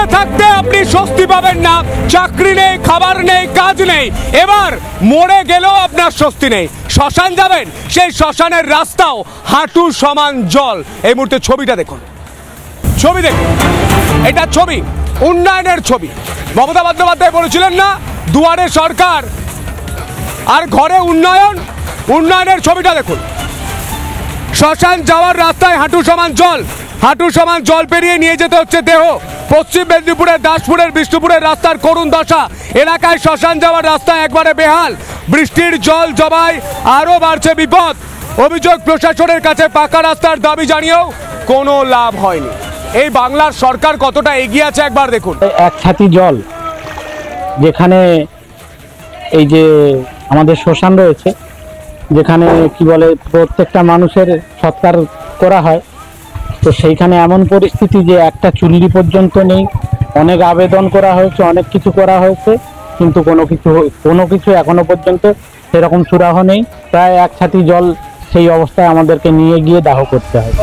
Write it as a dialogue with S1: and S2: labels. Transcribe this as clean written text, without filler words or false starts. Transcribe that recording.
S1: বেঁচে থাকতে আপনি স্বস্তি পাবেন না, চাকরি নেই, খাবার নেই, কাজ নেই, এবার মরে গেলেও আপনার স্বস্তি নেই। শ্মশান যাবেন, সেই শ্মশানের রাস্তাও হাঁটু সমান জল। এই মুহূর্তে ছবিটা দেখুন, ছবি দেখুন, এটা ছবি, উন্নয়নের ছবি। মমতা বন্দ্যোপাধ্যায় বলেছিলেন না দুয়ারে সরকার আর ঘরে উন্নয়ন, উন্নয়নের ছবিটা দেখুন। শ্মশান যাওয়ার রাস্তায় হাঁটু সমান জল, হাঁটু সমান জল পেরিয়ে নিয়ে যেতে হচ্ছে দেহ। পশ্চিম মেদিনীপুরের দাসপুরের বিষ্ণুপুরের রাস্তার করুণ দশা। এলাকায় শ্মশান যাওয়ার রাস্তা একবারে বেহাল, বৃষ্টির জল জমায় আরও বাড়ছে বিপদ। অভিযোগ প্রশাসনের কাছে পাকা রাস্তার দাবি জানিয়েও কোনো লাভ হয়নি। এই বাংলার সরকার কতটা এগিয়ে আছে একবার দেখুন।
S2: এক ছাতি জল, যেখানে এই যে আমাদের শ্মশান রয়েছে, যেখানে কি বলে প্রত্যেকটা মানুষের সৎকার করা হয়, তো সেইখানে এমন পরিস্থিতি যে একটা চুল্লি পর্যন্ত নেই। অনেক আবেদন করা হয়েছে, অনেক কিছু করা হয়েছে, কিন্তু কোনো কিছু এখনো পর্যন্ত সেরকম সুরাহ নেই। প্রায় এক ছাতি জল সেই অবস্থায় আমাদেরকে নিয়ে গিয়ে দাহ করতে হয়।